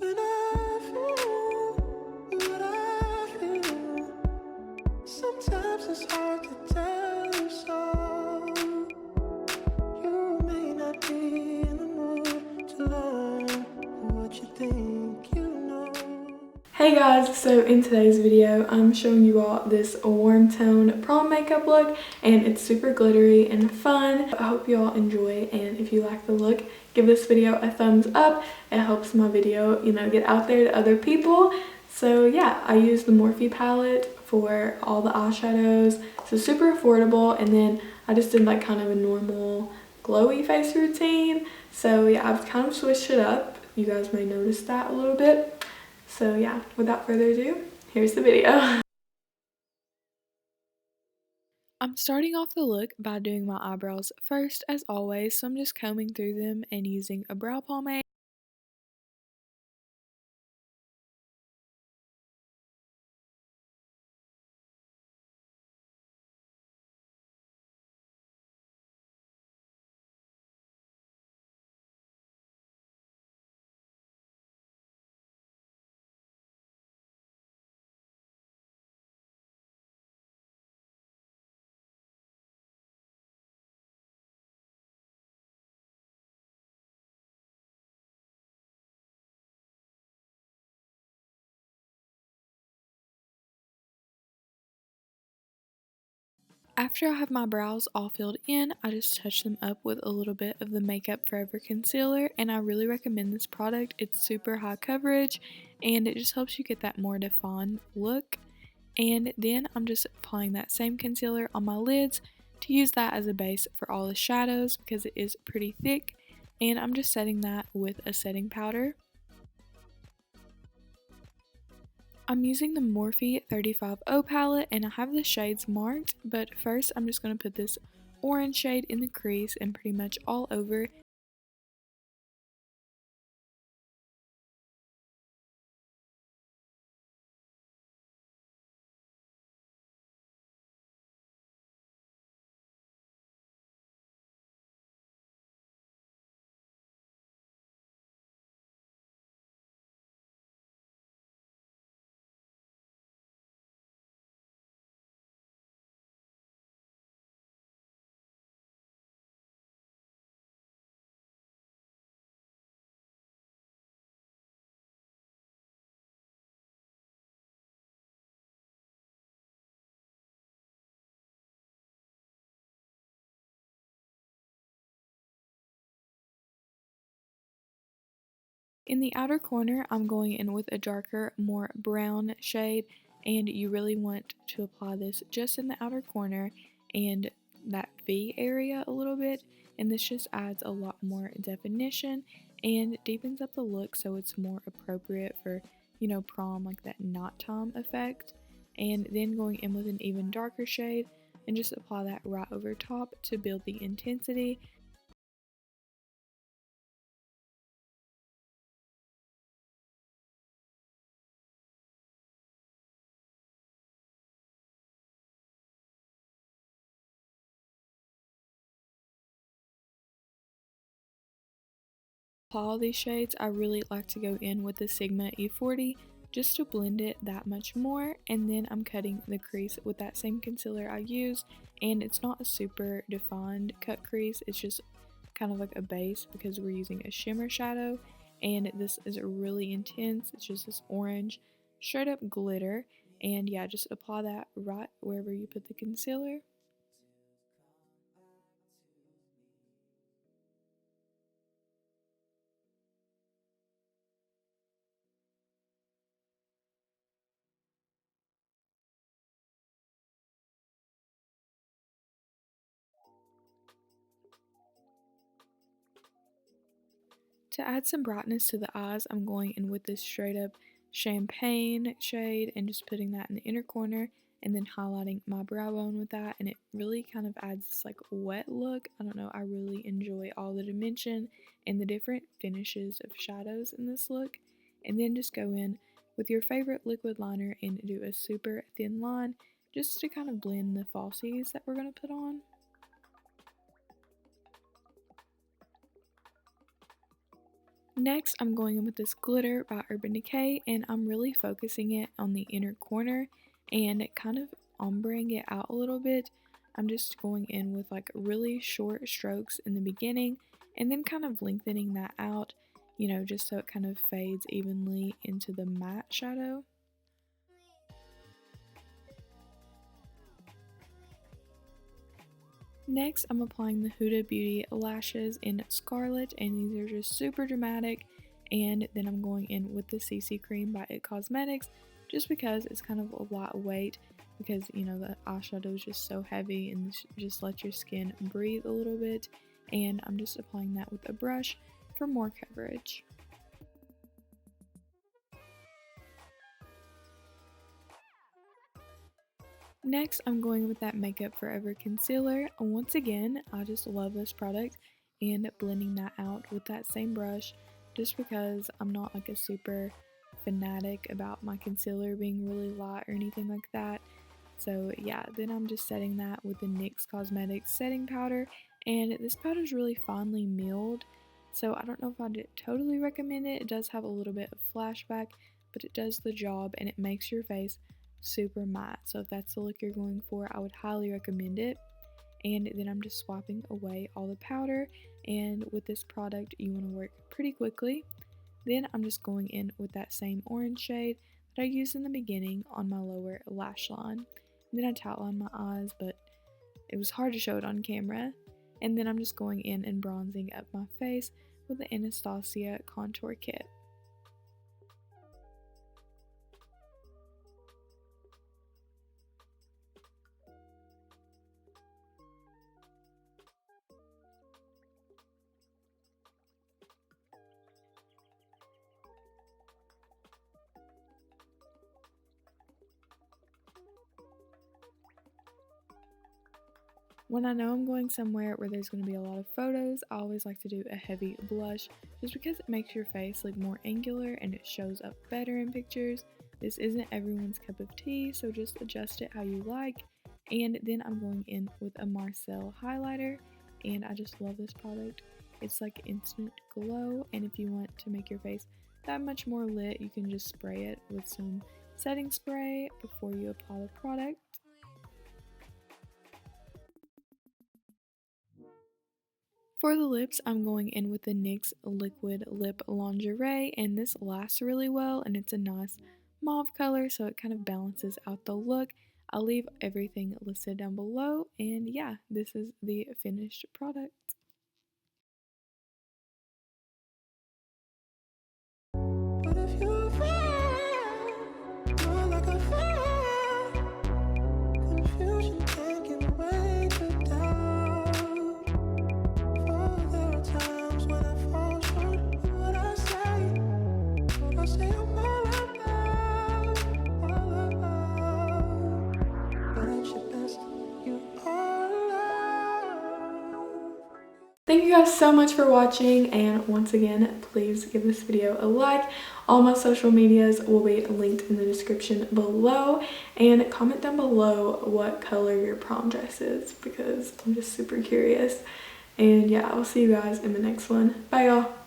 When I feel what I feel, sometimes it's hard to tell you so. You may not be in the mood to learn what you think you know. Hey guys, so in today's video I'm showing you all this warm tone prom makeup look, and it's super glittery and fun. I hope you all enjoy, and if you like the look, give this video a thumbs up. It helps my video, get out there to other people. So yeah, I used the Morphe palette for all the eyeshadows, so super affordable, and then I just did like kind of a normal glowy face routine. So yeah, I've kind of switched it up. You guys may notice that a little bit. So yeah, without further ado, here's the video. I'm starting off the look by doing my eyebrows first, as always, so I'm just combing through them and using a brow pomade. After I have my brows all filled in, I just touch them up with a little bit of the Makeup Forever concealer, and I really recommend this product. It's super high coverage and it just helps you get that more defined look. And then I'm just applying that same concealer on my lids to use that as a base for all the shadows because it is pretty thick, and I'm just setting that with a setting powder. I'm using the Morphe 35O palette and I have the shades marked, but first I'm just going to put this orange shade in the crease and pretty much all over. In the outer corner, I'm going in with a darker, more brown shade, and you really want to apply this just in the outer corner and that V area a little bit, and this just adds a lot more definition and deepens up the look so it's more appropriate for, prom, like that nighttime effect. And then going in with an even darker shade and just apply that right over top to build the intensity. All these shades, I really like to go in with the Sigma E40 just to blend it that much more, and then I'm cutting the crease with that same concealer I used, and it's not a super defined cut crease, it's just kind of like a base because we're using a shimmer shadow, and this is really intense. It's just this orange straight up glitter, and yeah, just apply that right wherever you put the concealer. To add some brightness to the eyes, I'm going in with this straight up champagne shade and just putting that in the inner corner and then highlighting my brow bone with that, and it really kind of adds this like wet look. I don't know, I really enjoy all the dimension and the different finishes of shadows in this look. And then just go in with your favorite liquid liner and do a super thin line just to kind of blend the falsies that we're going to put on. Next, I'm going in with this glitter by Urban Decay, and I'm really focusing it on the inner corner and kind of ombreing it out a little bit. I'm just going in with like really short strokes in the beginning and then kind of lengthening that out, you know, just so it kind of fades evenly into the matte shadow. Next, I'm applying the Huda Beauty lashes in Scarlett, and these are just super dramatic. And then I'm going in with the CC cream by It Cosmetics, just because it's kind of a lightweight, because you know the eyeshadow is just so heavy, and this just lets your skin breathe a little bit. And I'm just applying that with a brush for more coverage. Next, I'm going with that Makeup Forever concealer. Once again, I just love this product and blending that out with that same brush, just because I'm not like a super fanatic about my concealer being really light or anything like that. So yeah, then I'm just setting that with the NYX Cosmetics setting powder, and this powder is really finely milled, so I don't know if I'd totally recommend it. It does have a little bit of flashback, but it does the job and it makes your face super matte. So if that's the look you're going for, I would highly recommend it. And then I'm just swiping away all the powder, and with this product you want to work pretty quickly. Then I'm just going in with that same orange shade that I used in the beginning on my lower lash line. And then I outlined my eyes, but it was hard to show it on camera. And then I'm just going in and bronzing up my face with the Anastasia Contour Kit. When I know I'm going somewhere where there's going to be a lot of photos, I always like to do a heavy blush, just because it makes your face look more angular and it shows up better in pictures. This isn't everyone's cup of tea, so just adjust it how you like. And then I'm going in with a Marcel Highlighter, and I just love this product. It's like instant glow, and if you want to make your face that much more lit, you can just spray it with some setting spray before you apply the product. For the lips, I'm going in with the NYX Liquid Lip Lingerie, and this lasts really well, and it's a nice mauve color, so it kind of balances out the look. I'll leave everything listed down below, and yeah, this is the finished product. But if you fall, you're like a fall. Confusion taking way to doubt. For there are times when I fall short of what I say. But I say I'm all alone. But at your best, you are love. Thank you guys so much for watching, and once again, please give this video a like. All my social medias will be linked in the description below, and comment down below what color your prom dress is, because I'm just super curious. And yeah, I'll see you guys in the next one. Bye y'all.